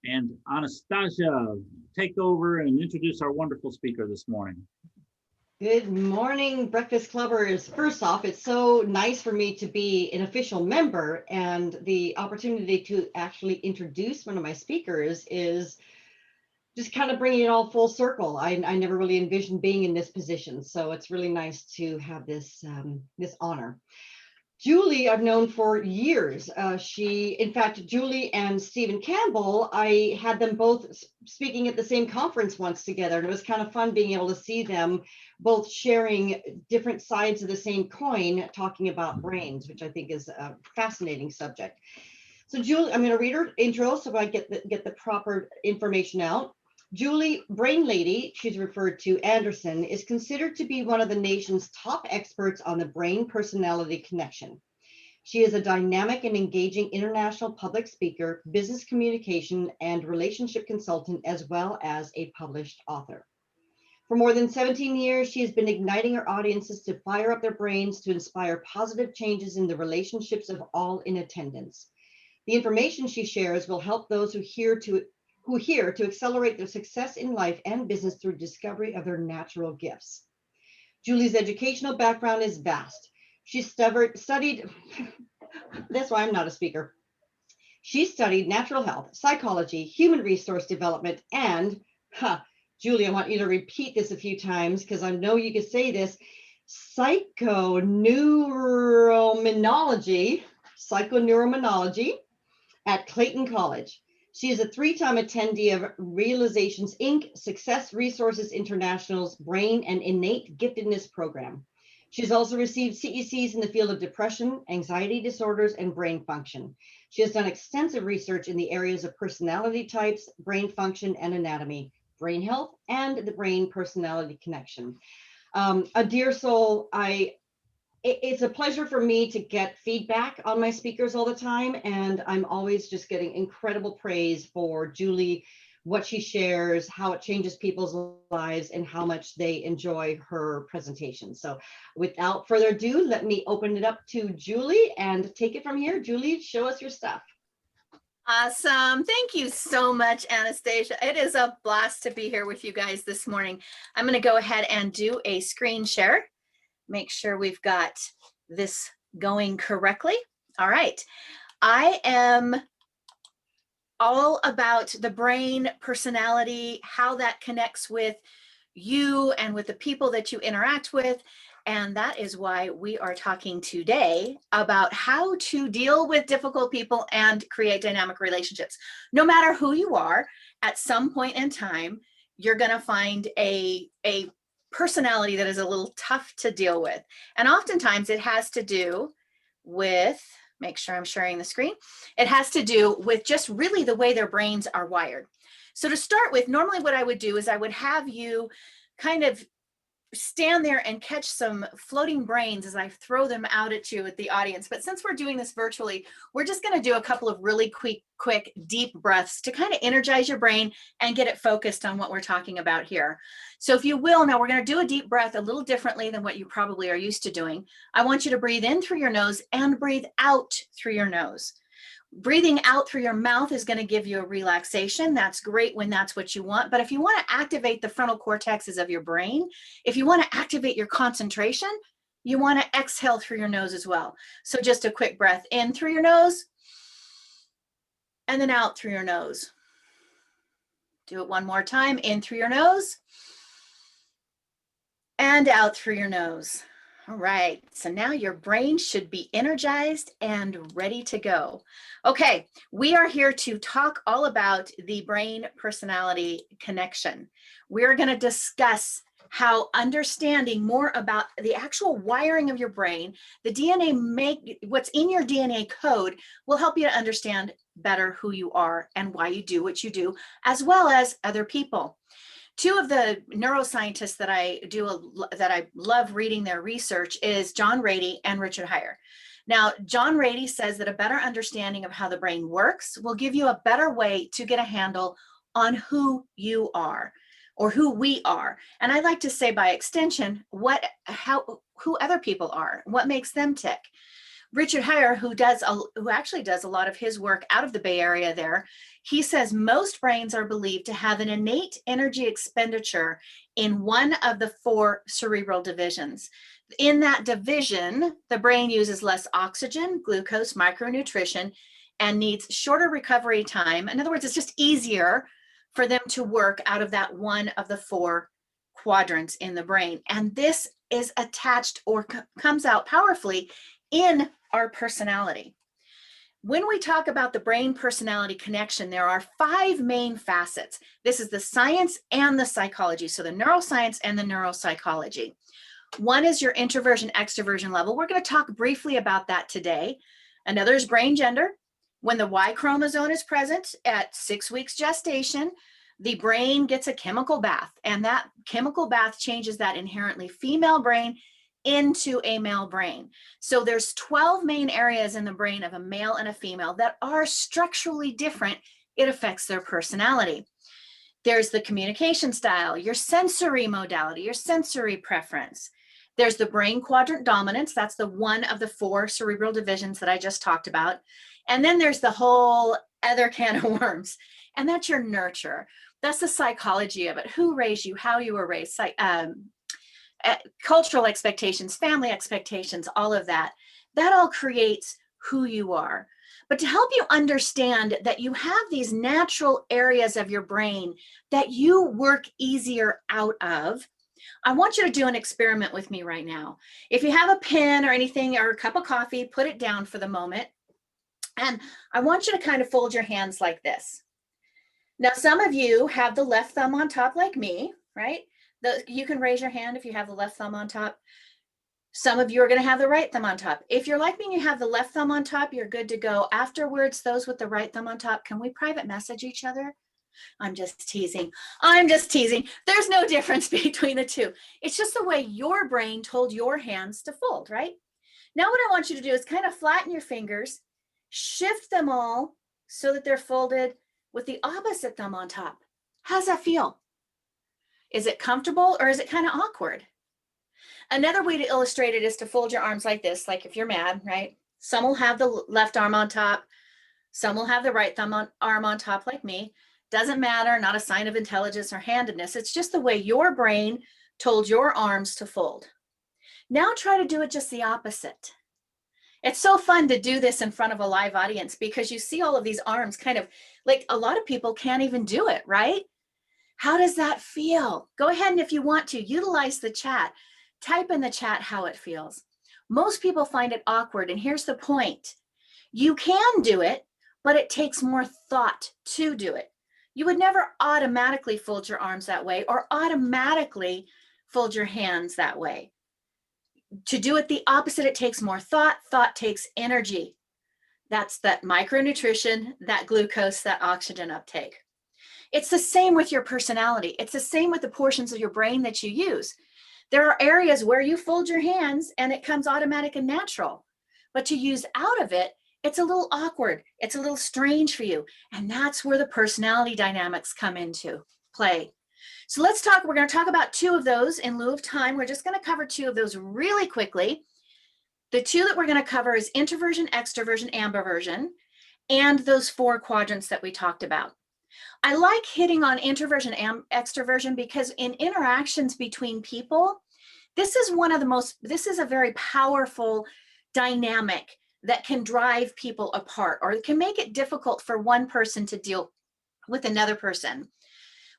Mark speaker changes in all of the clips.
Speaker 1: And Anastasia, take over and introduce our wonderful speaker this morning.
Speaker 2: Good morning, Breakfast Clubbers. First off, it's so nice for me to be an official member, and the opportunity to actually introduce one of my speakers is just kind of bringing it all full circle. I never really envisioned being in this position, so it's really nice to have this honor. Julie, I've known for years. In fact, Julie and Stephen Campbell, I had them both speaking at the same conference once together, and it was kind of fun being able to see them both sharing different sides of the same coin, talking about brains, which I think is a fascinating subject. So Julie, I'm going to read her intro so I get the proper information out. Julie Brain Lady, she's referred to Anderson, is considered to be one of the nation's top experts on the brain personality connection. She is a dynamic and engaging international public speaker, business communication, and relationship consultant, as well as a published author. For more than 17 years, she has been igniting her audiences to fire up their brains to inspire positive changes in the relationships of all in attendance. The information she shares will help those who hear to accelerate their success in life and business through discovery of their natural gifts. Julie's educational background is vast. She studied, that's why I'm not a speaker. She studied natural health, psychology, human resource development, and, Julie, I want you to repeat this a few times because I know you can say this, psychoneuroimmunology at Clayton College. She is a 3-time attendee of Realizations Inc., Success Resources International's Brain and Innate Giftedness Program. She has also received CECs in the field of depression, anxiety disorders, and brain function. She has done extensive research in the areas of personality types, brain function and anatomy, brain health, and the brain personality connection. A dear soul, it's a pleasure for me to get feedback on my speakers all the time, and I'm always just getting incredible praise for Julie, what she shares, how it changes people's lives, and how much they enjoy her presentation. So without further ado, let me open it up to Julie and take it from here. Julie, show us your stuff.
Speaker 3: Awesome. Thank you so much, Anastasia. It is a blast to be here with you guys this morning. I'm going to go ahead and do a screen share. Make sure we've got this going correctly. All right. I am all about the brain, personality, how that connects with you and with the people that you interact with. And that is why we are talking today about how to deal with difficult people and create dynamic relationships. No matter who you are, at some point in time, you're going to find a personality that is a little tough to deal with. And oftentimes it has to do with, make sure I'm sharing the screen, it has to do with just really the way their brains are wired. So to start with, normally what I would do is I would have you kind of stand there and catch some floating brains as I throw them out at you at the audience. But since we're doing this virtually, we're just going to do a couple of really quick, deep breaths to kind of energize your brain and get it focused on what we're talking about here. So if you will, now we're going to do a deep breath a little differently than what you probably are used to doing. I want you to breathe in through your nose and breathe out through your nose. Breathing out through your mouth is going to give you a relaxation. That's great when that's what you want. But if you want to activate the frontal cortexes of your brain, if you want to activate your concentration, you want to exhale through your nose as well. So just a quick breath in through your nose and then out through your nose. Do it one more time. In through your nose and out through your nose. All right, so now your brain should be energized and ready to go. Okay, we are here to talk all about the brain personality connection. We're going to discuss how understanding more about the actual wiring of your brain, the DNA, what's in your DNA code will help you to understand better who you are and why you do what you do, as well as other people. Two of the neuroscientists that I love reading their research is John Ratey and Richard Heyer. Now, John Ratey says that a better understanding of how the brain works will give you a better way to get a handle on who you are or who we are. And I like to say by extension, who other people are, what makes them tick. Richard Heyer, who actually does a lot of his work out of the Bay Area there, he says most brains are believed to have an innate energy expenditure in one of the 4 cerebral divisions. In that division, the brain uses less oxygen, glucose, micronutrition, and needs shorter recovery time. In other words, it's just easier for them to work out of that one of the 4 quadrants in the brain. And this is attached or comes out powerfully in our personality. When we talk about the brain personality connection, there are 5 main facets. This is the science and the psychology. So the neuroscience and the neuropsychology. One is your introversion extroversion level. We're going to talk briefly about that today. Another is brain gender. When the Y chromosome is present at 6 weeks gestation, the brain gets a chemical bath, and that chemical bath changes that inherently female brain into a male brain. So there's 12 main areas in the brain of a male and a female that are structurally different. It affects their personality. There's the communication style, your sensory modality, your sensory preference. There's the brain quadrant dominance. That's the one of the 4 cerebral divisions that I just talked about. And then there's the whole other can of worms, and that's your nurture. That's the psychology of it. Who raised you, how you were raised, cultural expectations, family expectations, all of that. That all creates who you are. But to help you understand that you have these natural areas of your brain that you work easier out of, I want you to do an experiment with me right now. If you have a pen or anything or a cup of coffee, put it down for the moment. And I want you to kind of fold your hands like this. Now, some of you have the left thumb on top like me, right? You can raise your hand if you have the left thumb on top. Some of you are going to have the right thumb on top. If you're like me and you have the left thumb on top, you're good to go. Afterwards, those with the right thumb on top, can we private message each other? I'm just teasing. I'm just teasing. There's no difference between the two. It's just the way your brain told your hands to fold, right? Now what I want you to do is kind of flatten your fingers, shift them all so that they're folded with the opposite thumb on top. How's that feel? Is it comfortable or is it kind of awkward? Another way to illustrate it is to fold your arms like this, like if you're mad, right? Some will have the left arm on top. Some will have the right arm on top like me. Doesn't matter, not a sign of intelligence or handedness. It's just the way your brain told your arms to fold. Now try to do it just the opposite. It's so fun to do this in front of a live audience because you see all of these arms kind of like a lot of people can't even do it, right? How does that feel? Go ahead and if you want to, utilize the chat. Type in the chat how it feels. Most people find it awkward, and here's the point. You can do it, but it takes more thought to do it. You would never automatically fold your arms that way or automatically fold your hands that way. To do it the opposite, it takes more thought. Thought takes energy. That's that micronutrition, that glucose, that oxygen uptake. It's the same with your personality. It's the same with the portions of your brain that you use. There are areas where you fold your hands and it comes automatic and natural, but to use out of it, it's a little awkward. It's a little strange for you. And that's where the personality dynamics come into play. So we're going to talk about 2 of those in lieu of time. We're just going to cover 2 of those really quickly. The 2 that we're going to cover is introversion, extroversion, ambiversion, and those 4 quadrants that we talked about. I like hitting on introversion and extroversion because in interactions between people, this is a very powerful dynamic that can drive people apart, or it can make it difficult for one person to deal with another person.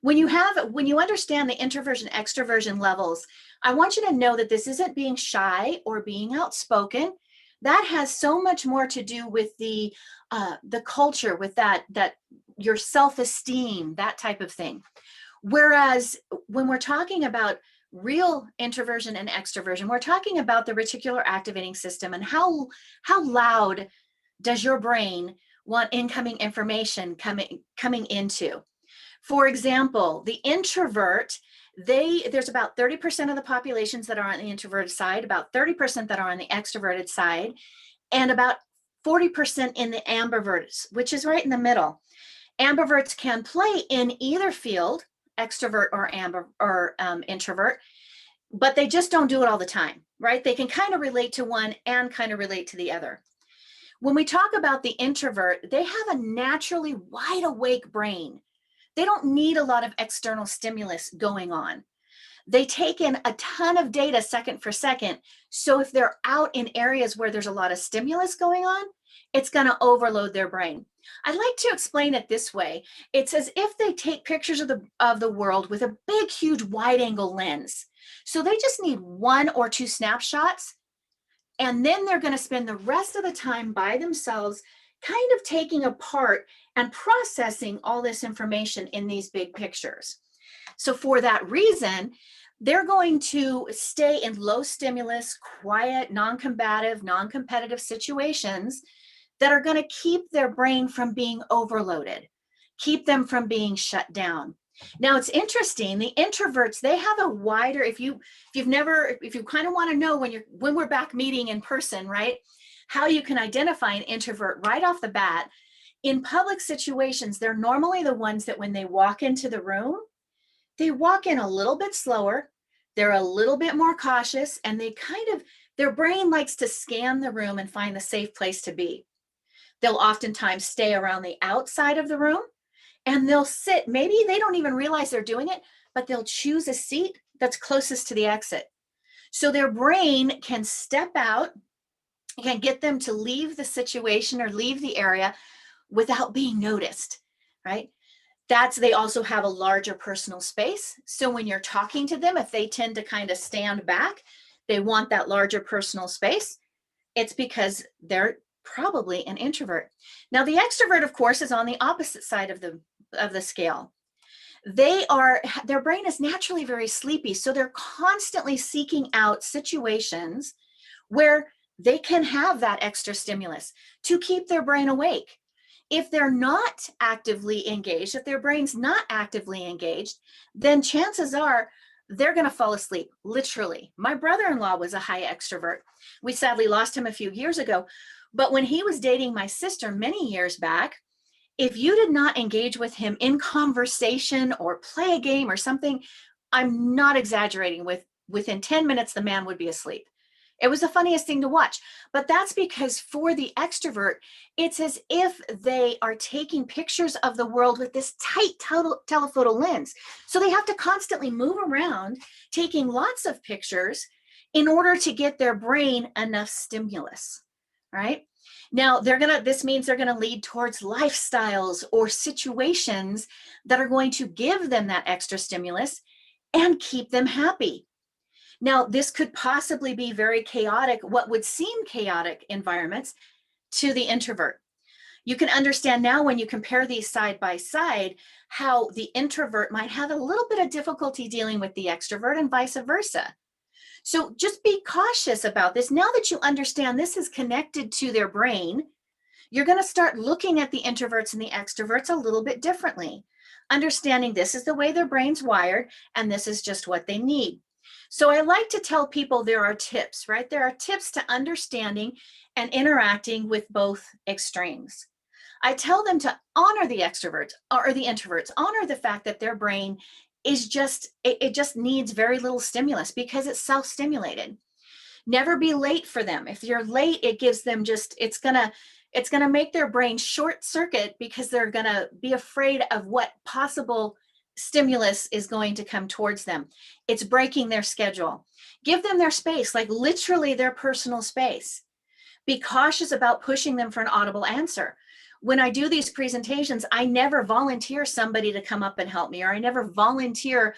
Speaker 3: When you understand the introversion extroversion levels, I want you to know that this isn't being shy or being outspoken. That has so much more to do with the culture, with that your self-esteem, that type of thing. Whereas when we're talking about real introversion and extroversion, we're talking about the reticular activating system and how loud does your brain want incoming information coming into. For example, the introvert, there's about 30% of the populations that are on the introverted side, about 30% that are on the extroverted side, and about 40% in the ambiverts, which is right in the middle. Ambiverts can play in either field, extrovert or introvert. but they just don't do it all the time, right? They can kind of relate to one and kind of relate to the other. When we talk about the introvert, they have a naturally wide awake brain. They don't need a lot of external stimulus going on. They take in a ton of data second for second. So if they're out in areas where there's a lot of stimulus going on, it's going to overload their brain. I like to explain it this way. It's as if they take pictures of the world with a big, huge wide angle lens. So they just need 1 or 2 snapshots. And then they're going to spend the rest of the time by themselves, kind of taking apart and processing all this information in these big pictures. So for that reason, they're going to stay in low stimulus, quiet, non-combative, non-competitive situations that are going to keep their brain from being overloaded, keep them from being shut down. Now it's interesting, the introverts, they have a wider, if you kind of want to know when we're back meeting in person, right, how you can identify an introvert right off the bat, in public situations, they're normally the ones that when they walk into the room, they walk in a little bit slower, they're a little bit more cautious, and their brain likes to scan the room and find the safe place to be. They'll oftentimes stay around the outside of the room, and they'll sit, maybe they don't even realize they're doing it, but they'll choose a seat that's closest to the exit. So their brain can step out, can get them to leave the situation or leave the area without being noticed, right? They also have a larger personal space. So when you're talking to them, if they tend to kind of stand back, they want that larger personal space. It's because they're probably an introvert. Now, the extrovert, of course, is on the opposite side of the scale. Their brain is naturally very sleepy, so they're constantly seeking out situations where they can have that extra stimulus to keep their brain awake. If they're not actively engaged, if their brain's not actively engaged, then chances are they're going to fall asleep, literally. My brother-in-law was a high extrovert. We sadly lost him a few years ago, but when he was dating my sister many years back, if you did not engage with him in conversation or play a game or something, I'm not exaggerating, within 10 minutes, the man would be asleep. It was the funniest thing to watch, but that's because for the extrovert, it's as if they are taking pictures of the world with this tight telephoto lens. So they have to constantly move around, taking lots of pictures in order to get their brain enough stimulus, right? Now this means they're gonna lead towards lifestyles or situations that are going to give them that extra stimulus and keep them happy. Now, this could possibly be very chaotic, what would seem chaotic environments to the introvert. You can understand now when you compare these side by side, how the introvert might have a little bit of difficulty dealing with the extrovert and vice versa. So just be cautious about this. Now that you understand this is connected to their brain, you're going to start looking at the introverts and the extroverts a little bit differently, understanding this is the way their brain's wired and this is just what they need. So I like to tell people there are tips, right? There are tips to understanding and interacting with both extremes. I tell them to honor the extroverts or the introverts, honor the fact that their brain is it just needs very little stimulus because it's self-stimulated. Never be late for them. If you're late, it gives them it's gonna make their brain short circuit because they're gonna be afraid of what possible stimulus is going to come towards them. It's breaking their schedule. Give them their space, like literally their personal space. Be cautious about pushing them for an audible answer. When I do these presentations, I never volunteer somebody to come up and help me, or I never volunteer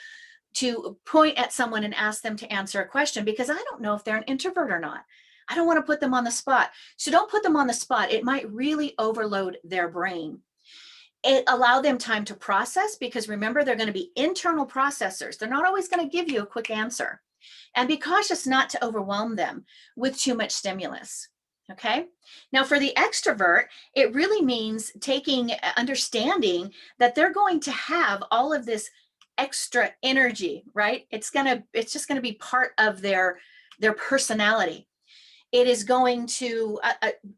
Speaker 3: to point at someone and ask them to answer a question because I don't know if they're an introvert or not. I don't want to put them on the spot. So don't put them on the spot. It might really overload their brain. Allow them time to process because remember, they're going to be internal processors. They're not always going to give you a quick answer. And be cautious not to overwhelm them with too much stimulus. Okay. Now for the extrovert, it really means understanding that they're going to have all of this extra energy, right? It's just going to be part of their personality. It is going to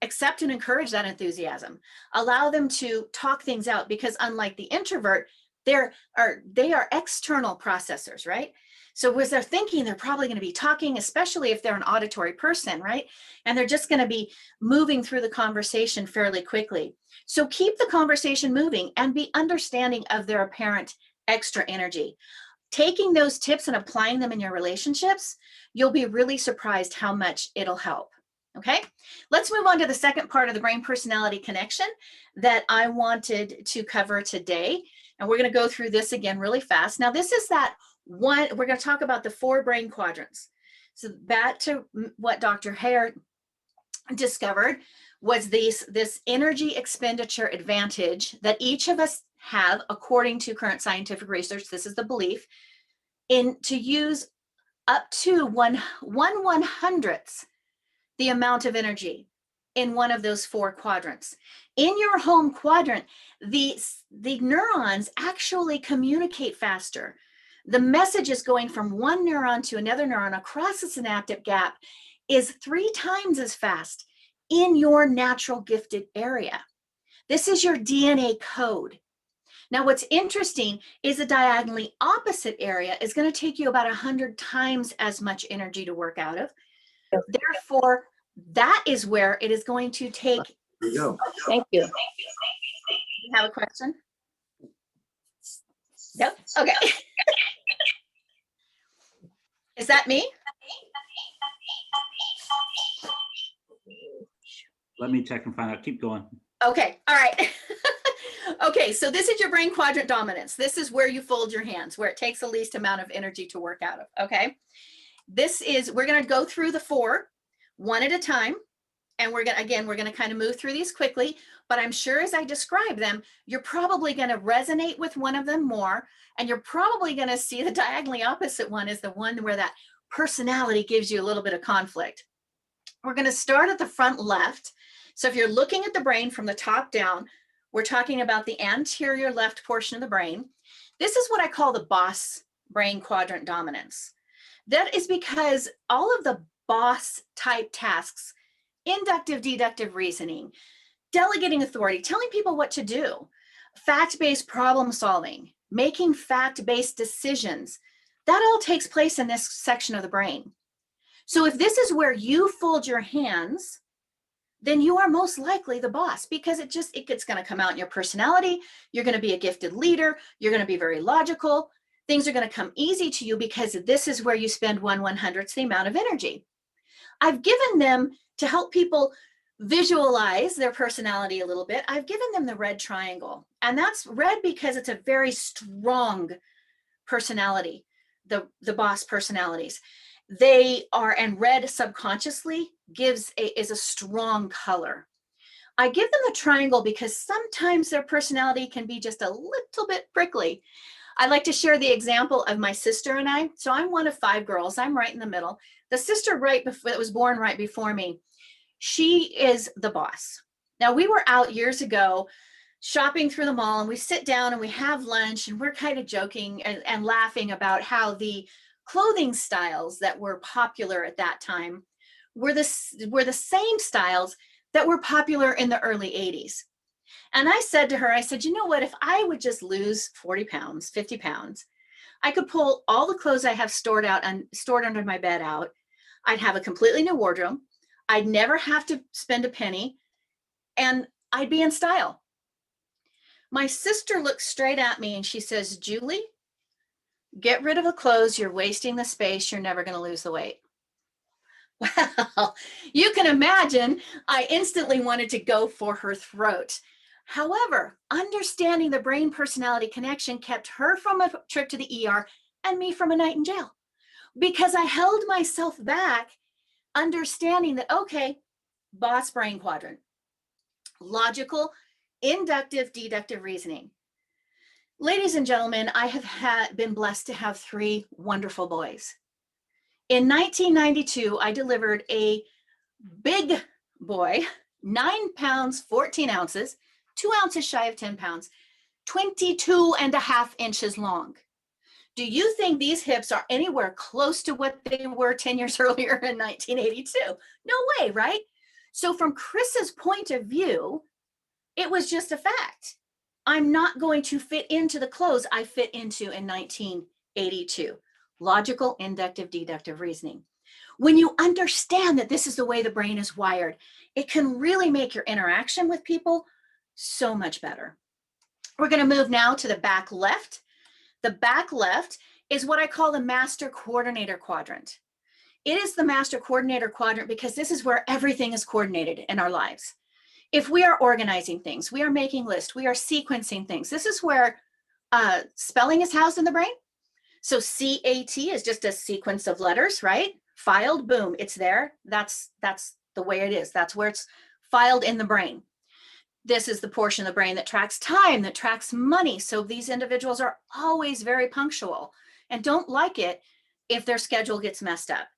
Speaker 3: accept and encourage that enthusiasm, allow them to talk things out because unlike the introvert, they are external processors, right? So as they're thinking, they're probably going to be talking, especially if they're an auditory person, right? And they're just going to be moving through the conversation fairly quickly. So keep the conversation moving and be understanding of their apparent extra energy. Taking those tips and applying them in your relationships, you'll be really surprised how much it'll help. Okay, let's move on to the second part of the brain personality connection that I wanted to cover today. And we're going to go through this again really fast. Now, this is that one, we're going to talk about the 4 brain quadrants. So back to what Dr. Hare discovered was this energy expenditure advantage that each of us have, according to current scientific research. This is the belief in to use up to one 1/100th the amount of energy in one of those 4 quadrants. In your home quadrant, the neurons actually communicate faster. The message is going from one neuron to another neuron across the synaptic gap is 3 times as fast in your natural gifted area. This is your DNA code. Now, what's interesting is the diagonally opposite area is going to take you about 100 times as much energy to work out of. Therefore, that is where it is going to take.
Speaker 4: There you go.
Speaker 3: Thank you. You have a question? No? Okay. Is that me?
Speaker 1: Let me check and find out. Keep going.
Speaker 3: Okay. All right. Okay. So this is your brain quadrant dominance. This is where you fold your hands, where it takes the least amount of energy to work out of. Okay. This is, we're going to go through the 4 one at a time. And we're going to kind of move through these quickly, but I'm sure as I describe them, you're probably going to resonate with one of them more. And you're probably going to see the diagonally opposite one is the one where that personality gives you a little bit of conflict. We're going to start at the front left. So if you're looking at the brain from the top down, we're talking about the anterior left portion of the brain. This is what I call the boss brain quadrant dominance. That is because all of the boss type tasks, inductive, deductive reasoning, delegating authority, telling people what to do, fact-based problem solving, making fact-based decisions, that all takes place in this section of the brain. So if this is where you fold your hands, then you are most likely the boss, because it's going to come out in your personality. You're going to be a gifted leader. You're going to be very logical. Things are going to come easy to you because this is where you spend 1/100th the amount of energy. I've given them, to help people visualize their personality a little bit, I've given them the red triangle. And that's red because it's a very strong personality, the boss personalities. They are, and red subconsciously is a strong color. I give them the triangle because sometimes their personality can be just a little bit prickly. I like to share the example of my sister and I. So I'm one of 5 girls. I'm right in the middle. The sister that was born right before me, she is the boss. Now, we were out years ago shopping through the mall, and we sit down and we have lunch, and we're kind of joking and laughing about how the clothing styles that were popular at that time were the same styles that were popular in the early 80s. And I said to her, I said, you know what, if I would just lose 40 pounds, 50 pounds, I could pull all the clothes I have stored under my bed out. I'd have a completely new wardrobe. I'd never have to spend a penny, and I'd be in style. My sister looks straight at me and she says, Julie, get rid of the clothes. You're wasting the space. You're never going to lose the weight. Well, you can imagine I instantly wanted to go for her throat. However, understanding the brain personality connection kept her from a trip to the ER and me from a night in jail, because I held myself back, understanding that, okay, boss brain quadrant, logical, inductive, deductive reasoning. Ladies and gentlemen, I have been blessed to have 3 wonderful boys. In 1992, I delivered a big boy, 9 pounds, 14 ounces, 2 ounces shy of 10 pounds, 22.5 inches long. Do you think these hips are anywhere close to what they were 10 years earlier in 1982? No way, right? So from Chris's point of view, it was just a fact. I'm not going to fit into the clothes I fit into in 1982. logical, inductive, deductive reasoning. When you understand that this is the way the brain is wired, it can really make your interaction with people so much better. We're going to move now to the back left. The back left is what I call the master coordinator quadrant. It is the master coordinator quadrant because this is where everything is coordinated in our lives. If we are organizing things, we are making lists, we are sequencing things. This is where spelling is housed in the brain. So CAT is just a sequence of letters, right? Filed, boom, it's there. That's the way it is. That's where it's filed in the brain. This is the portion of the brain that tracks time, that tracks money. So these individuals are always very punctual and don't like it if their schedule gets messed up.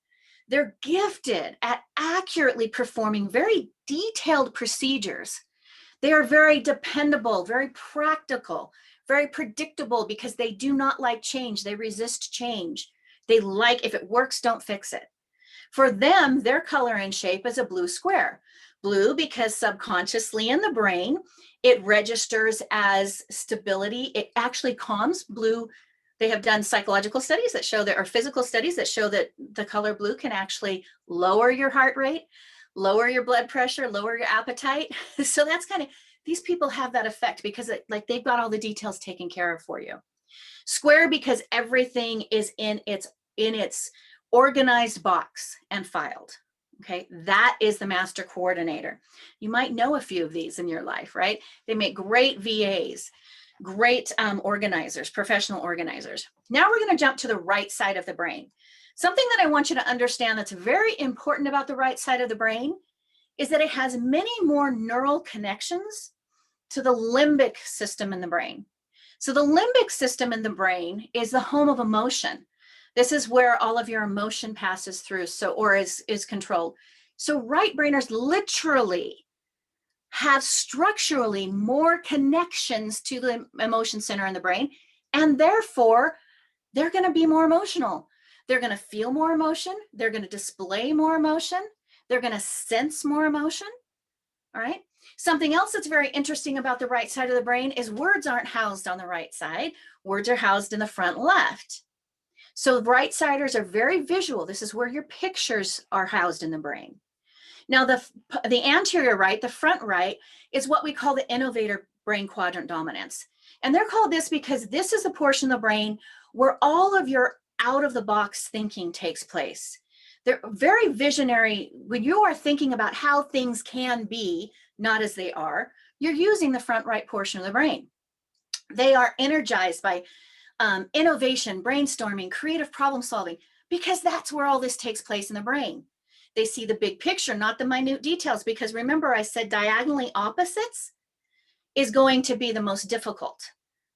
Speaker 3: They're gifted at accurately performing very detailed procedures. They are very dependable, very practical, very predictable because they do not like change. They resist change. They like, if it works, don't fix it. For them, their color and shape is a blue square. Blue because subconsciously in the brain, it registers as stability. It actually calms. Blue, they have done psychological studies that show that, or physical studies that show that the color blue can actually lower your heart rate, lower your blood pressure, lower your appetite. So that's kind of, these people have that effect because like they've got all the details taken care of for you. Square because everything is in its organized box and filed. Okay, that is the master coordinator. You might know a few of these in your life, right? They make great VAs, great organizers, professional organizers. Now we're going to jump to the right side of the brain. Something that I want you to understand that's very important about the right side of the brain is that it has many more neural connections to the limbic system in the brain. So the limbic system in the brain is the home of emotion. This is where all of your emotion passes through, or is controlled. So right brainers literally have structurally more connections to the emotion center in the brain, and therefore they're going to be more emotional. They're going to feel more emotion. They're going to display more emotion. They're going to sense more emotion. All right. Something else that's very interesting about the right side of the brain is words aren't housed on the right side. Words are housed in the front left. So right-siders are very visual. This is where your pictures are housed in the brain. Now, the anterior right, the front right, is what we call the innovator brain quadrant dominance. And they're called this because this is the portion of the brain where all of your out-of-the-box thinking takes place. They're very visionary. When you are thinking about how things can be, not as they are, you're using the front right portion of the brain. They are energized by innovation, brainstorming, creative problem solving, because that's where all this takes place in the brain. They see the big picture, not the minute details, because remember I said diagonally opposites is going to be the most difficult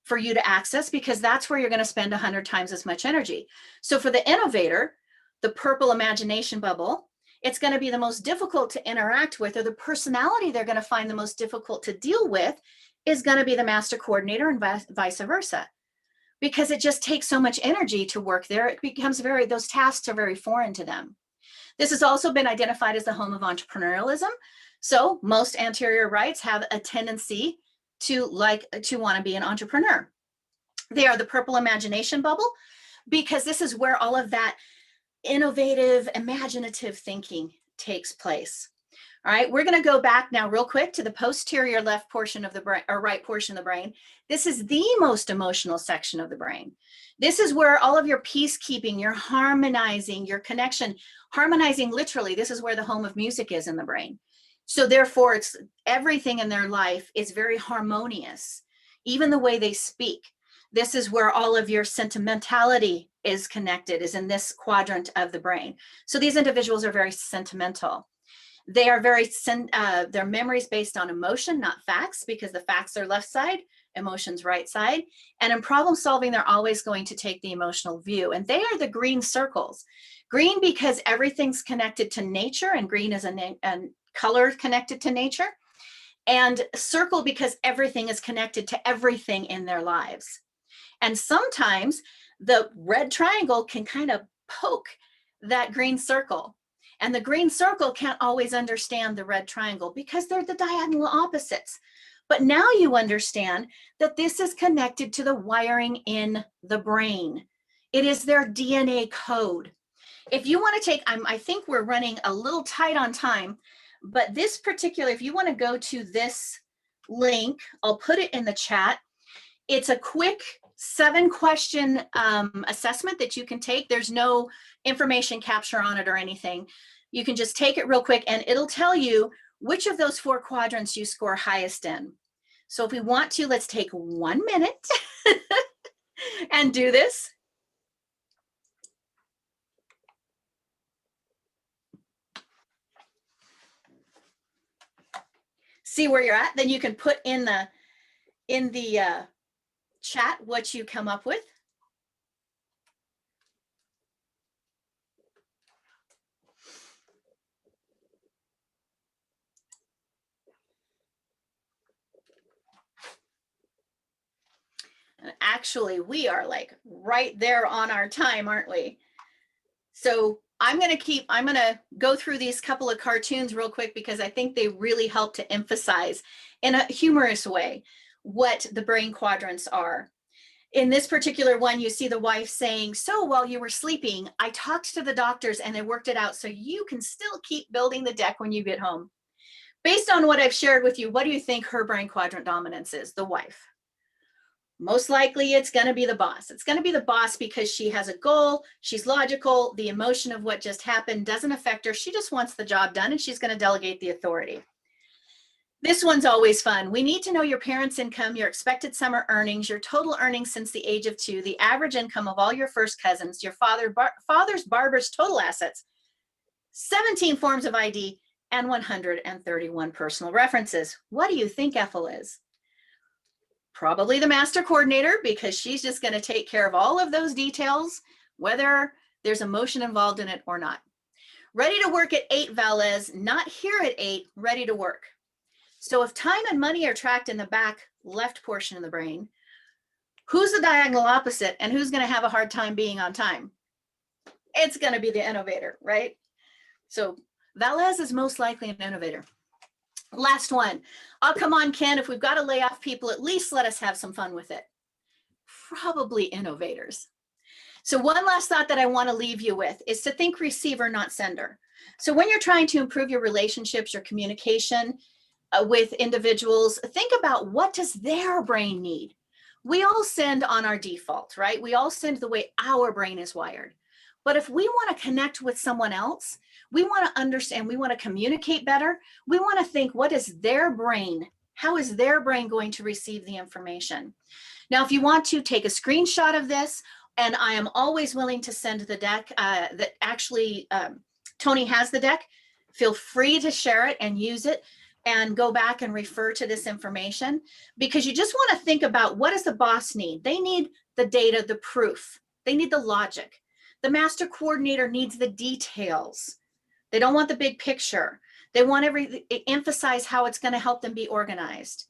Speaker 3: for you to access because that's where you're going to spend 100 times as much energy. So for the innovator, the purple imagination bubble, it's going to be the most difficult to interact with, or the personality they're going to find the most difficult to deal with is going to be the master coordinator, and vice versa. Because it just takes so much energy to work there. It becomes those tasks are very foreign to them. This has also been identified as the home of entrepreneurialism. So most anterior rights have a tendency to want to be an entrepreneur. They are the purple imagination bubble because this is where all of that innovative, imaginative thinking takes place. All right, we're going to go back now real quick to the posterior left portion of the brain, or right portion of the brain. This is the most emotional section of the brain. This is where all of your peacekeeping, your harmonizing, your connection, harmonizing literally, this is where the home of music is in the brain. So therefore, it's everything in their life is very harmonious, even the way they speak. This is where all of your sentimentality is connected, is in this quadrant of the brain. So these individuals are very sentimental. They are their memories based on emotion, not facts, because the facts are left side, emotions right side. And in problem solving, they're always going to take the emotional view. And they are the green circles. Green because everything's connected to nature, and green is a color connected to nature. And circle because everything is connected to everything in their lives. And sometimes the red triangle can kind of poke that green circle. And the green circle can't always understand the red triangle because they're the diagonal opposites. But now you understand that this is connected to the wiring in the brain. It is their DNA code. If you want to take, I think we're running a little tight on time, but this particular, if you want to go to this link, I'll put it in the chat. It's a quick 7-question assessment that you can take. There's no information capture on it or anything. You can just take it real quick and it'll tell you which of those 4 quadrants you score highest in. So if we want to, let's take 1 minute and do this. See where you're at. Then you can put in the chat what you come up with. And actually, we are like right there on our time, aren't we? So I'm going to go through these couple of cartoons real quick because I think they really help to emphasize in a humorous way what the brain quadrants are. In this particular one, you see the wife saying, so while you were sleeping, I talked to the doctors and they worked it out so you can still keep building the deck when you get home. Based on what I've shared with you, what do you think her brain quadrant dominance is, the wife? Most likely it's going to be the boss. It's going to be the boss because she has a goal. She's logical. The emotion of what just happened doesn't affect her. She just wants the job done and she's going to delegate the authority. This one's always fun. We need to know your parents' income, your expected summer earnings, your total earnings since the age of 2, the average income of all your first cousins, your father's barber's total assets, 17 forms of ID, and 131 personal references. What do you think Ethel is? Probably the master coordinator because she's just going to take care of all of those details, whether there's emotion involved in it or not. Ready to work at 8, Valez, not here at 8, ready to work. So if time and money are tracked in the back left portion of the brain, who's the diagonal opposite and who's going to have a hard time being on time? It's going to be the innovator, right? So Valez is most likely an innovator. Last one. Oh, come on, Ken. If we've got to lay off people, at least let us have some fun with it. Probably innovators. So one last thought that I want to leave you with is to think receiver, not sender. So when you're trying to improve your relationships, your communication with individuals, think about what does their brain need? We all send on our default, right? We all send the way our brain is wired. But if we want to connect with someone else, we want to understand, we want to communicate better. We want to think, what is their brain? How is their brain going to receive the information? Now, if you want to take a screenshot of this, and I am always willing to send the deck that actually Tony has the deck, feel free to share it and use it and go back and refer to this information because you just want to think about what does the boss need? They need the data, the proof. They need the logic. The master coordinator needs the details. They don't want the big picture. They want emphasize how it's going to help them be organized.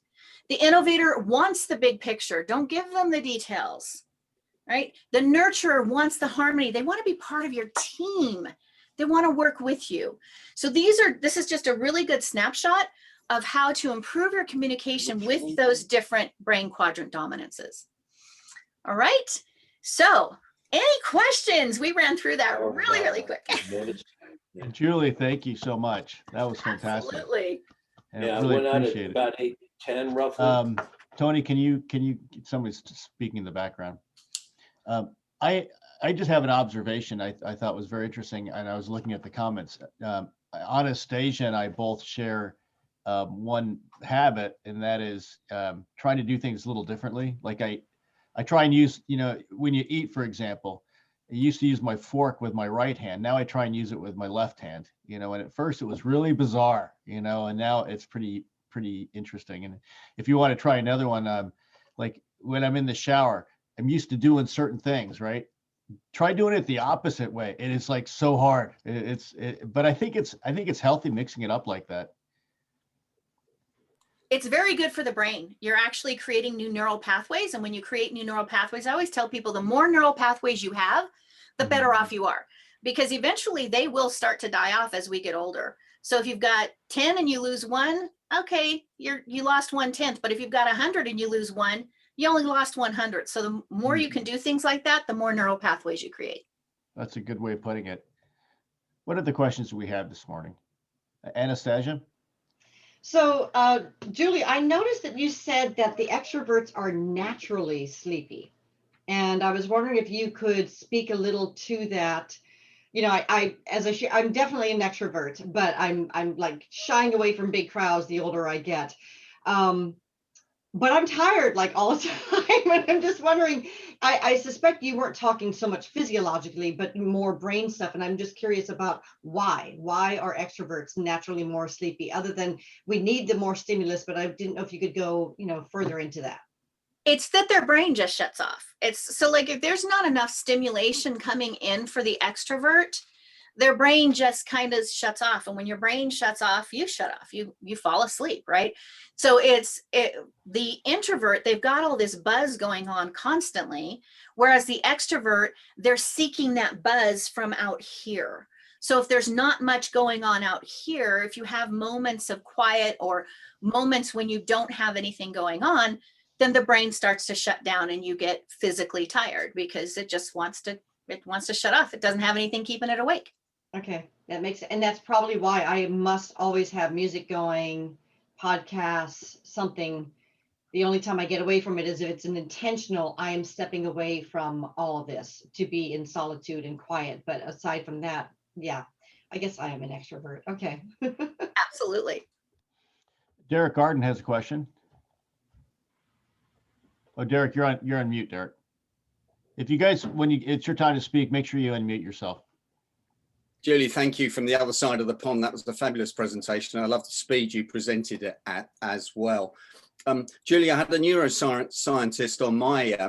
Speaker 3: The innovator wants the big picture. Don't give them the details, right? The nurturer wants the harmony. They want to be part of your team. They want to work with you. So this is just a really good snapshot of how to improve your communication with those different brain quadrant dominances. All right. So any questions? We ran through that really, really quick.
Speaker 4: And Julie, thank you so much. That was fantastic.
Speaker 3: Absolutely.
Speaker 4: And
Speaker 5: Yeah,
Speaker 4: I really
Speaker 5: went out
Speaker 4: appreciate
Speaker 5: at
Speaker 4: it.
Speaker 5: about 8:10 roughly.
Speaker 4: Tony, can you somebody's speaking in the background? I just have an observation I thought was very interesting, and I was looking at the comments. Anastasia and I both share one habit, and that is trying to do things a little differently. Like I try and use, when you eat, for example, I used to use my fork with my right hand. Now I try and use it with my left hand, and at first it was really bizarre, and now it's pretty interesting. And if you want to try another one, like when I'm in the shower, I'm used to doing certain things, right? Try doing it the opposite way. And it's like so hard. But I think it's healthy mixing it up like that.
Speaker 3: It's very good for the brain. You're actually creating new neural pathways. And when you create new neural pathways, I always tell people the more neural pathways you have, the better off you are, because eventually they will start to die off as we get older. So if you've got 10 and you lose one, okay, you lost 1/10. But if you've got 100 and you lose one, you only lost 100. So the more you can do things like that, the more neural pathways you create.
Speaker 4: That's a good way of putting it. What are the questions we have this morning? Anastasia?
Speaker 2: So, Julie, I noticed that you said that the extroverts are naturally sleepy. And I was wondering if you could speak a little to that. You know, I'm definitely an extrovert, but I'm like shying away from big crowds the older I get. But I'm tired like all the time. And I'm just wondering, I suspect you weren't talking so much physiologically, but more brain stuff. And I'm just curious about why. Why are extroverts naturally more sleepy, other than we need the more stimulus, but I didn't know if you could go, further into that.
Speaker 3: It's that their brain just shuts off. It's so like if there's not enough stimulation coming in for the extrovert, their brain just kind of shuts off. And when your brain shuts off, you shut off, you fall asleep, right? So the introvert, they've got all this buzz going on constantly, whereas the extrovert, they're seeking that buzz from out here. So if there's not much going on out here, if you have moments of quiet or moments when you don't have anything going on, then the brain starts to shut down and you get physically tired because it just wants to shut off. It doesn't have anything keeping it awake.
Speaker 2: Okay, that makes sense. And that's probably why I must always have music going, podcasts, something. The only time I get away from it is if it's an intentional, I am stepping away from all of this to be in solitude and quiet. But aside from that, yeah, I guess I am an extrovert. Okay.
Speaker 3: Absolutely.
Speaker 4: Derek Garden has a question. Oh, Derek, you're on mute, Derek. If you guys, it's your time to speak, make sure you unmute yourself.
Speaker 5: Julie, thank you from the other side of the pond. That was a fabulous presentation. I love the speed you presented it at as well. Julie, I had a neuroscientist on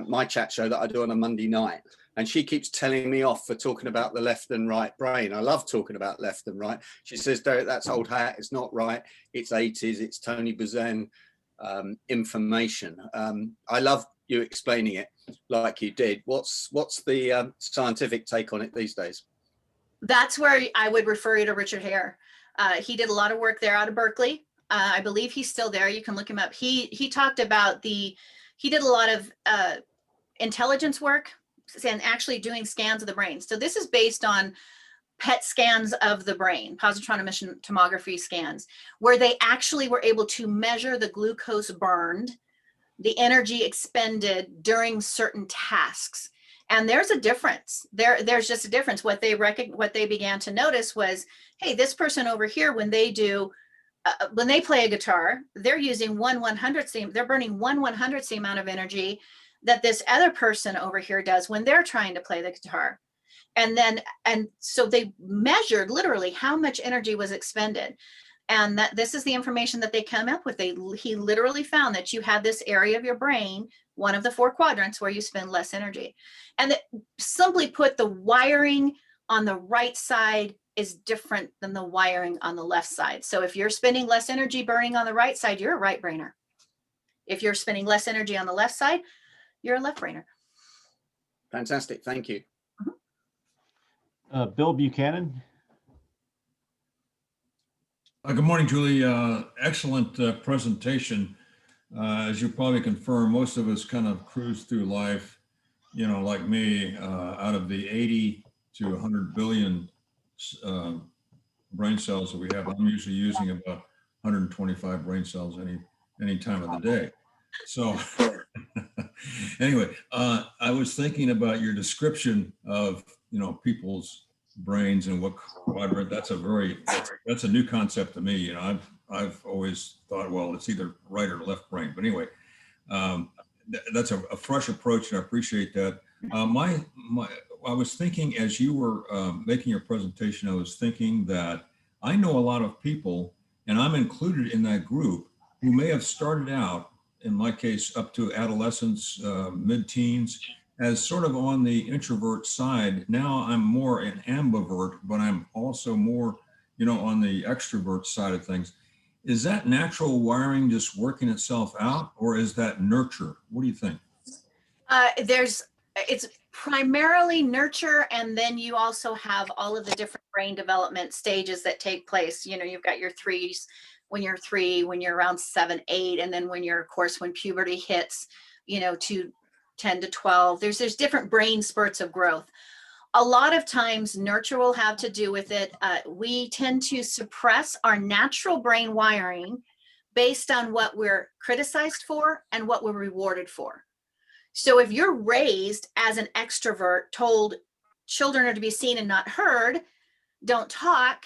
Speaker 5: my chat show that I do on a Monday night, and she keeps telling me off for talking about the left and right brain. I love talking about left and right. She says, Derek, that's old hat. It's not right. It's 80s. It's Tony Buzan information. I love you explaining it like you did. What's the scientific take on it these days? That's
Speaker 3: where I would refer you to Richard Hare. He did a lot of work there out of Berkeley. I believe he's still there. You can look him up. He talked about he did a lot of intelligence work and actually doing scans of the brain. So this is based on PET scans of the brain, positron emission tomography scans, where they actually were able to measure the glucose burned, the energy expended during certain tasks. And there's a difference. There's just a difference. What they began to notice was, hey, this person over here, when they play a guitar, they're using 1/100th, they're burning 1/100th the amount of energy that this other person over here does when they're trying to play the guitar. And so they measured literally how much energy was expended. And this is the information that they come up with. He literally found that you have this area of your brain, one of the 4 quadrants, where you spend less energy. And simply put, the wiring on the right side is different than the wiring on the left side. So if you're spending less energy burning on the right side, you're a right brainer. If you're spending less energy on the left side, you're a left brainer.
Speaker 5: Fantastic. Thank you.
Speaker 4: Bill Buchanan.
Speaker 6: Good morning, Julie. Excellent presentation. As you probably confirm, most of us kind of cruise through life, like me, out of the 80 to 100 billion brain cells that we have. I'm usually using about 125 brain cells any time of the day. So anyway, I was thinking about your description of, people's brains and what quadrant. That's a new concept to me. I've always thought, well, it's either right or left brain. But anyway, that's a fresh approach, and I appreciate that. I was thinking as you were making your presentation, I was thinking that I know a lot of people, and I'm included in that group, who may have started out, in my case, up to adolescence, mid-teens, as sort of on the introvert side. Now I'm more an ambivert, but I'm also more, on the extrovert side of things. Is that natural wiring just working itself out, or is that nurture? What do you think?
Speaker 3: It's primarily nurture, and then you also have all of the different brain development stages that take place. You've got your 3 when you're 3, when you're around 7, 8, and then when you're, of course, when puberty hits, to 10 to 12, there's different brain spurts of growth. A lot of times nurture will have to do with it. We tend to suppress our natural brain wiring based on what we're criticized for and what we're rewarded for. So if you're raised as an extrovert, told children are to be seen and not heard, don't talk,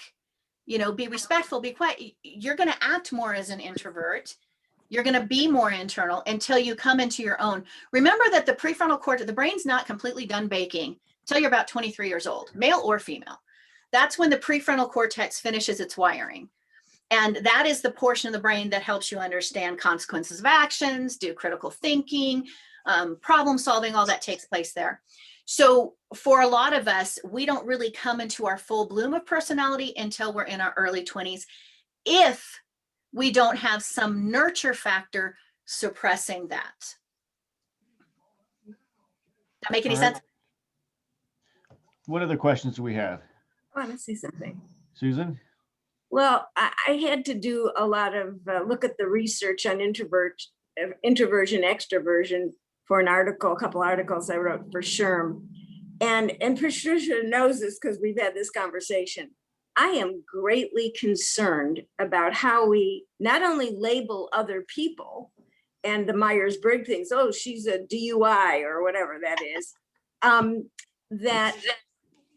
Speaker 3: be respectful, be quiet, you're going to act more as an introvert. You're going to be more internal until you come into your own. Remember that the prefrontal cortex, the brain's not completely done baking until you're about 23 years old, male or female. That's when the prefrontal cortex finishes its wiring. And that is the portion of the brain that helps you understand consequences of actions, do critical thinking, problem solving, all that takes place there. So for a lot of us, we don't really come into our full bloom of personality until we're in our early 20s, if we don't have some nurture factor suppressing that. That make any sense?
Speaker 4: What other questions do we have?
Speaker 7: I want to say something.
Speaker 4: Susan?
Speaker 7: Well, I had to do a lot of look at the research on introversion, extroversion for a couple articles I wrote for SHRM. And Patricia knows this because we've had this conversation. I am greatly concerned about how we not only label other people and the Myers-Briggs things, oh, she's a DUI or whatever that is, that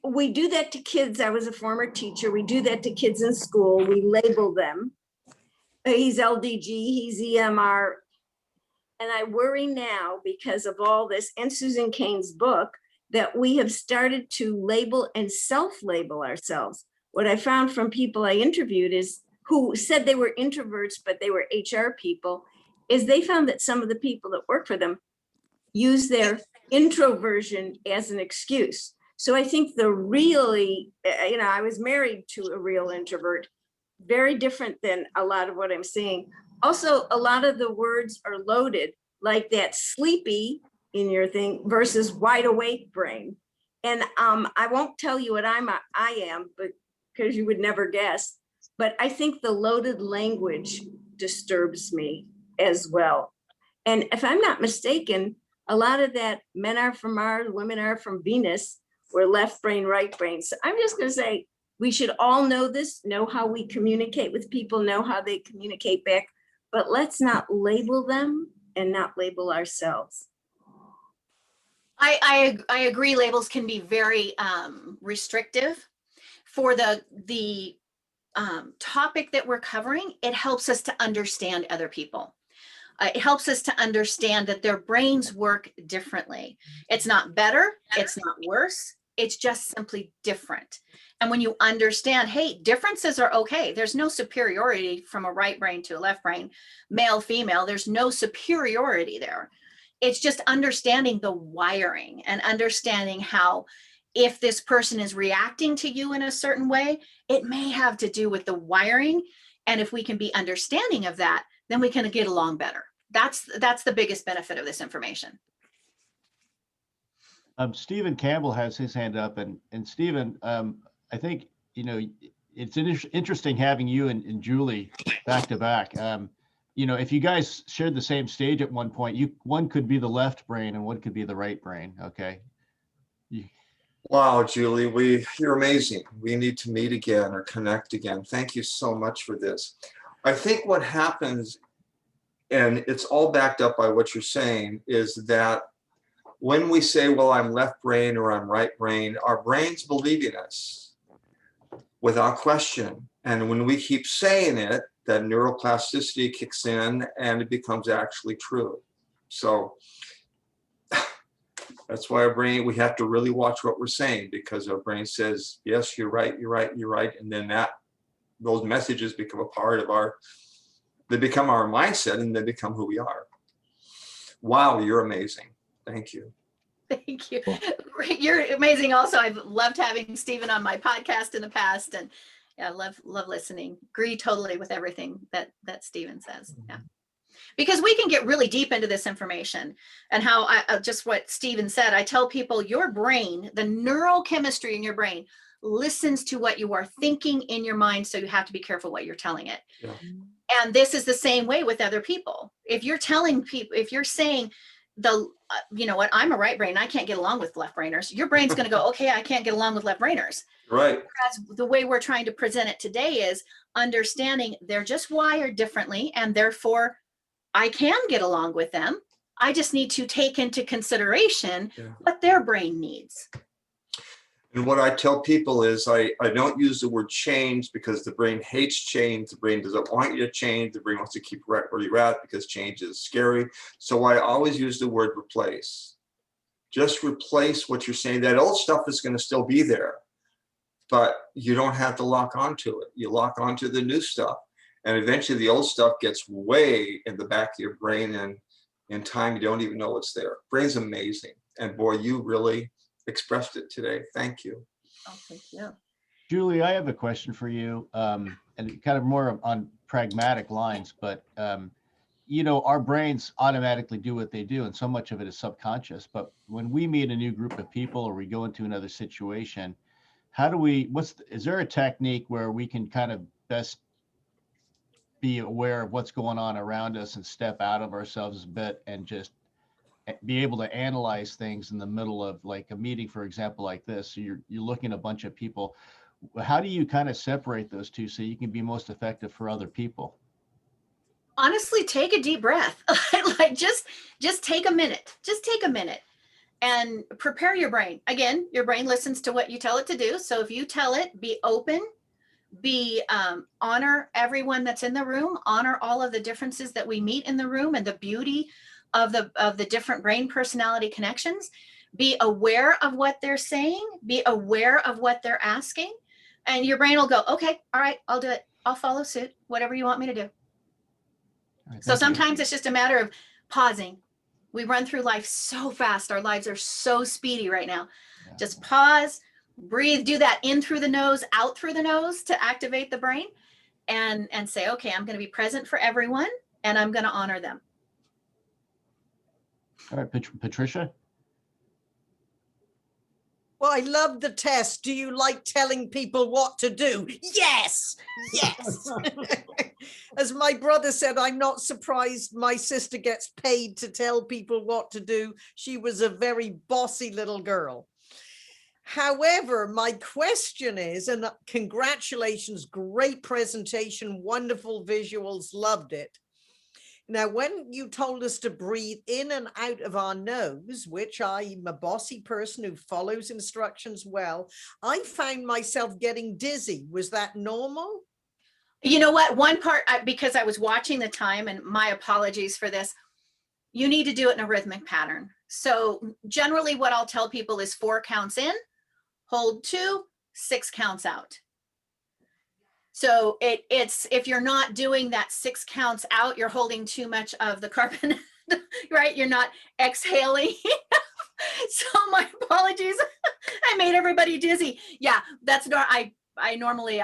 Speaker 7: we do that to kids. I was a former teacher. We do that to kids in school. We label them. He's LDG, he's EMR. And I worry now because of all this and Susan Cain's book that we have started to label and self-label ourselves. What I found from people I interviewed is who said they were introverts, but they were HR people, is they found that some of the people that work for them use their introversion as an excuse. So I think I was married to a real introvert, very different than a lot of what I'm seeing. Also, a lot of the words are loaded, like that sleepy in your thing versus wide awake brain. And I won't tell you what I am, but because you would never guess. But I think the loaded language disturbs me as well. And if I'm not mistaken, a lot of that men are from Mars, women are from Venus, we're left brain, right brain. So I'm just going to say we should all know this, know how we communicate with people, know how they communicate back, but let's not label them and not label ourselves.
Speaker 3: I agree. Labels can be very restrictive. For the topic that we're covering, it helps us to understand other people. It helps us to understand that their brains work differently. It's not better, it's not worse, it's just simply different. And when you understand, hey, differences are okay. There's no superiority from a right brain to a left brain, male, female, there's no superiority there. It's just understanding the wiring and understanding how if this person is reacting to you in a certain way, it may have to do with the wiring. And if we can be understanding of that, then we can get along better. That's the biggest benefit of this information.
Speaker 4: Stephen Campbell has his hand up, and Stephen, I think, it's interesting having you and Julie back to back. If you guys shared the same stage at one point, one could be the left brain and one could be the right brain. Okay.
Speaker 8: Wow, Julie, you're amazing. We need to meet again or connect again. Thank you so much for this. I think what happens, and it's all backed up by what you're saying, is that when we say, well, I'm left brain or I'm right brain, our brains believe in us without question. And when we keep saying it, that neuroplasticity kicks in and it becomes actually true. So that's why we have to really watch what we're saying, because our brain says, yes, you're right, you're right, you're right. And then those messages become a part of they become our mindset and they become who we are. Wow, you're amazing. Thank you.
Speaker 3: Thank you. You're amazing. Also, I've loved having Stephen on my podcast in the past, and yeah, love listening. Agree totally with everything that Stephen says. Yeah. Because we can get really deep into this information, and how just what Stephen said, I tell people your brain, the neurochemistry in your brain listens to what you are thinking in your mind. So you have to be careful what you're telling it.
Speaker 8: Yeah.
Speaker 3: And this is the same way with other people. If you're telling people, if you're saying you know what, I'm a right brain, I can't get along with left brainers. Your brain's going to go, okay, I can't get along with left brainers.
Speaker 8: Right.
Speaker 3: Whereas the way we're trying to present it today is understanding they're just wired differently, and therefore I can get along with them. I just need to take into consideration what their brain needs.
Speaker 8: And what I tell people is I don't use the word change because the brain hates change. The brain doesn't want you to change. The brain wants to keep right where you're at because change is scary. So I always use the word replace. Just replace what you're saying. That old stuff is going to still be there, but you don't have to lock onto it. You lock onto the new stuff. And eventually the old stuff gets way in the back of your brain, and in time you don't even know it's there. Brain's amazing. And boy, you really expressed it today. Thank you.
Speaker 3: Oh, thank you.
Speaker 4: Julie, I have a question for you, and kind of more on pragmatic lines, but you know, our brains automatically do what they do, and so much of it is subconscious. But when we meet a new group of people or we go into another situation, how do we, is there a technique where we can kind of best be aware of what's going on around us and step out of ourselves a bit and just be able to analyze things in the middle of like a meeting, for example, like this? So you're looking at a bunch of people. How do you kind of separate those two so you can be most effective for other people?
Speaker 3: Honestly, take a deep breath. Like just take a minute. Just take a minute and prepare your brain. Again, your brain listens to what you tell it to do. So if you tell it, be open, honor everyone that's in the room, honor all of the differences that we meet in the room and the beauty of the different brain personality connections. Be aware of what they're saying, be aware of what they're asking, and your brain will go, okay, all right, I'll do it. I'll follow suit, whatever you want me to do.
Speaker 4: Right,
Speaker 3: So sometimes it's just a matter of pausing. We run through life so fast. Our lives are so speedy right now.
Speaker 4: Yeah.
Speaker 3: Just pause, breathe, do that in through the nose, out through the nose to activate the brain, and say, okay, I'm going to be present for everyone and I'm going to honor them.
Speaker 4: All right, Patricia.
Speaker 9: Well, I love the test. Do you like telling people what to do? Yes, yes. As my brother said, I'm not surprised my sister gets paid to tell people what to do. She was a very bossy little girl. However, my question is, and congratulations, great presentation, wonderful visuals, loved it. Now, when you told us to breathe in and out of our nose, which I'm a bossy person who follows instructions well, I found myself getting dizzy. Was that normal?
Speaker 3: You know what? One part, because I was watching the time, and my apologies for this, you need to do it in a rhythmic pattern. So generally what I'll tell people is 4 counts in, hold 2, 6 counts out. So it's if you're not doing that 6 counts out, you're holding too much of the carbon, right? You're not exhaling. So my apologies. I made everybody dizzy. Yeah, that's not, I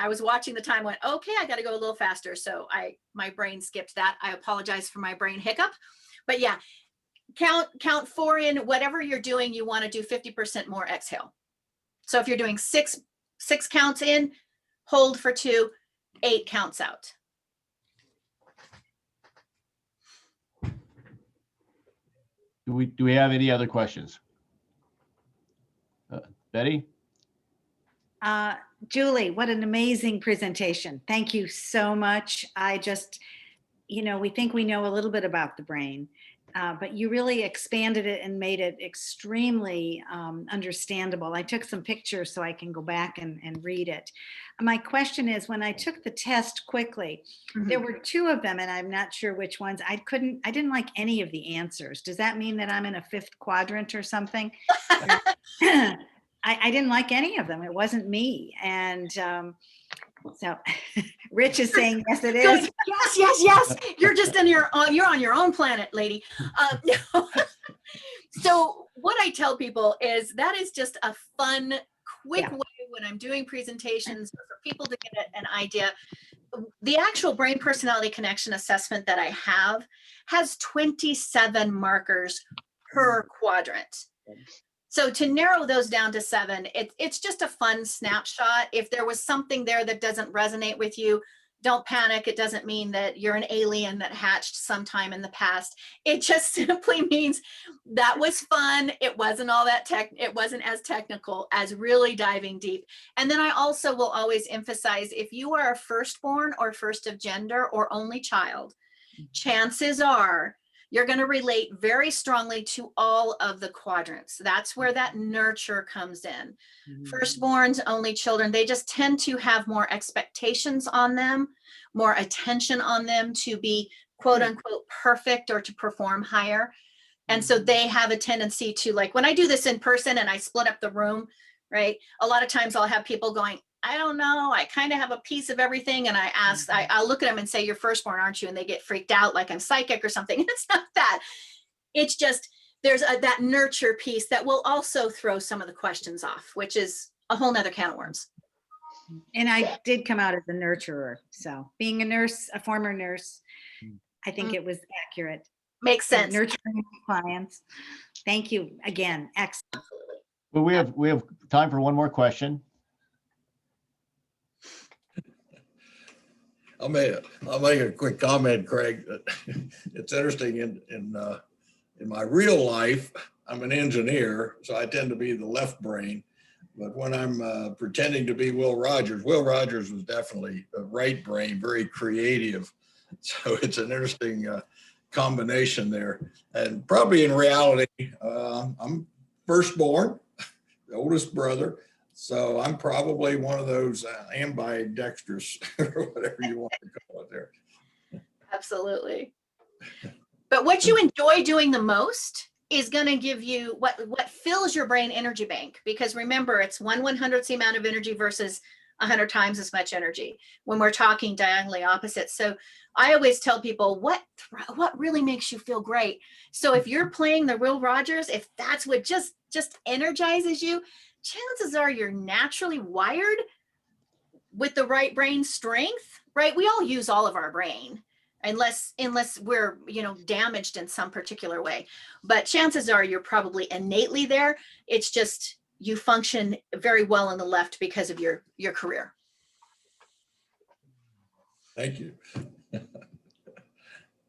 Speaker 3: was watching the time, went, okay, I got to go a little faster. So my brain skipped that. I apologize for my brain hiccup, but yeah, count 4 in. Whatever you're doing, you want to do 50% more exhale. So if you're doing 6 counts in, hold for 2, 8 counts out.
Speaker 4: Do we have any other questions? Betty?
Speaker 10: Julie, what an amazing presentation. Thank you so much. I just, we think we know a little bit about the brain, but you really expanded it and made it extremely understandable. I took some pictures so I can go back and read it. My question is, when I took the test quickly, there were 2 of them, and I'm not sure which ones. I didn't like any of the answers. Does that mean that I'm in a 5th quadrant or something? I didn't like any of them. It wasn't me. And so Rich is saying, yes, it is.
Speaker 3: Yes. You're just you're on your own planet, lady. No. So what I tell people is that is just a fun, quick way when I'm doing presentations for people to get an idea. The actual brain personality connection assessment that I have has 27 markers per quadrant. So to narrow those down to 7, it's just a fun snapshot. If there was something there that doesn't resonate with you, don't panic. It doesn't mean that you're an alien that hatched sometime in the past. It just simply means that was fun. It wasn't all that it wasn't as technical as really diving deep. And then I also will always emphasize, if you are a firstborn or first of gender or only child, chances are you're going to relate very strongly to all of the quadrants. That's where that nurture comes in. Firstborns, only children, they just tend to have more expectations on them, more attention on them to be quote unquote perfect or to perform higher. And so they have a tendency to, like, when I do this in person and I split up the room, right? A lot of times I'll have people going, I don't know, I kind of have a piece of everything. And I ask, I'll look at them and say, you're firstborn, aren't you? And they get freaked out like I'm psychic or something. It's not that. It's just, there's that nurture piece that will also throw some of the questions off, which is a whole nother can of worms.
Speaker 10: And I did come out as a nurturer. So being a nurse, a former nurse, I think it was accurate.
Speaker 3: Makes sense.
Speaker 10: Nurturing clients. Thank you again. Excellent.
Speaker 4: Well, we have time for one more question.
Speaker 11: I'll make a quick comment, Craig. It's interesting in my real life, I'm an engineer, so I tend to be the left brain. But when I'm pretending to be Will Rogers was definitely a right brain, very creative. So it's an interesting combination there. And probably in reality, I'm firstborn, the oldest brother. So I'm probably one of those ambidextrous, or whatever you want to call it there.
Speaker 3: Absolutely. But what you enjoy doing the most is going to give you what fills your brain energy bank. Because remember, it's 1/100th the amount of energy versus 100 times as much energy when we're talking diagonally opposites. So I always tell people what really makes you feel great. So if you're playing the Will Rogers, if that's what just energizes you, chances are you're naturally wired with the right brain strength, right? We all use all of our brain unless we're, damaged in some particular way. But chances are you're probably innately there. It's just you function very well on the left because of your career.
Speaker 11: Thank you.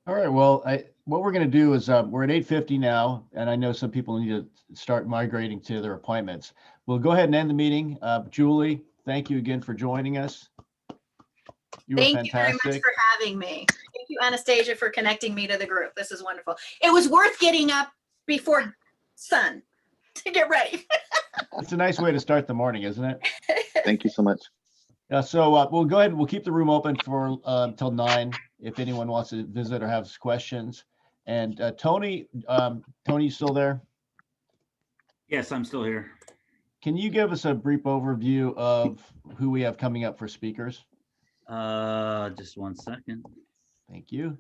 Speaker 4: All right. Well, what we're going to do is we're at 8:50 now, and I know some people need to start migrating to their appointments. We'll go ahead and end the meeting. Julie, thank you again for joining us. You were
Speaker 3: Thank you very much
Speaker 4: fantastic.
Speaker 3: for having me. Thank you, Anastasia, for connecting me to the group. This is wonderful. It was worth getting up before sun to get ready.
Speaker 4: It's a nice way to start the morning, isn't it?
Speaker 12: Thank you so much.
Speaker 4: So we'll go ahead and we'll keep the room open for until 9 if anyone wants to visit or has questions. And Tony, you still there?
Speaker 1: Yes, I'm still here.
Speaker 4: Can you give us a brief overview of who we have coming up for speakers?
Speaker 1: Just one second.
Speaker 4: Thank you.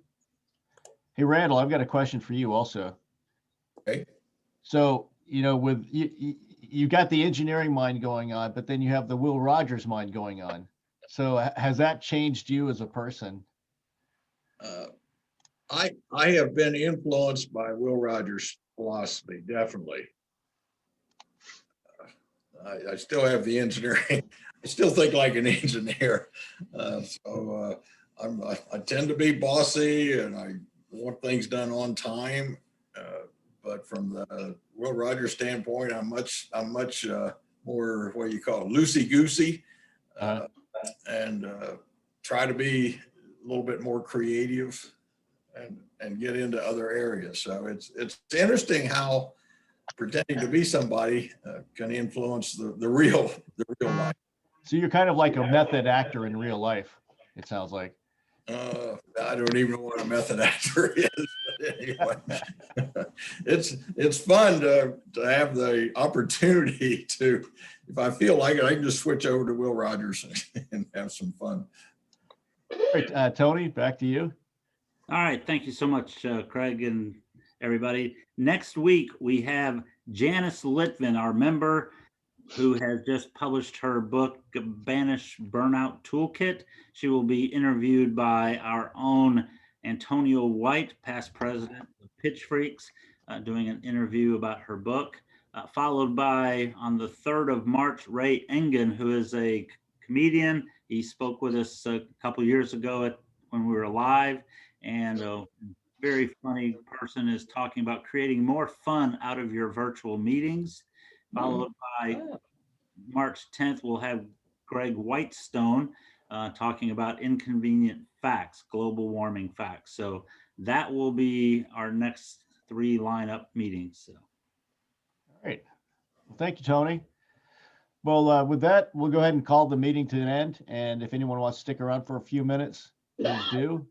Speaker 4: Hey, Randall, I've got a question for you also.
Speaker 11: Okay.
Speaker 4: So, with you got the engineering mind going on, but then you have the Will Rogers mind going on. So has that changed you as a person?
Speaker 11: I have been influenced by Will Rogers' philosophy, definitely. I still have the engineering. I still think like an engineer. I tend to be bossy and I want things done on time. But from the Will Rogers standpoint, I'm much more what you call loosey-goosey, and try to be a little bit more creative and get into other areas. So it's interesting how pretending to be somebody can influence the real life.
Speaker 4: So you're kind of like a method actor in real life, it sounds like.
Speaker 11: I don't even know what a method actor is. But anyway, it's fun to have the opportunity to, if I feel like it, I can just switch over to Will Rogers and have some fun.
Speaker 4: All right, Tony, back to you.
Speaker 1: All right. Thank you so much, Craig and everybody. Next week, we have Janice Litvin, our member, who has just published her book, Banish Burnout Toolkit. She will be interviewed by our own Antonio White, past president of Pitch Freaks, doing an interview about her book, followed by, on the 3rd of March, Ray Engen, who is a comedian. He spoke with us a couple years ago when we were live, and a very funny person is talking about creating more fun out of your virtual meetings. Followed by March 10th, we'll have Greg Whitestone talking about inconvenient facts, global warming facts. So that will be our next 3 lineup meetings. So.
Speaker 4: All right. Well, thank you, Tony. Well, with that, we'll go ahead and call the meeting to an end. And if anyone wants to stick around for a few minutes, please do.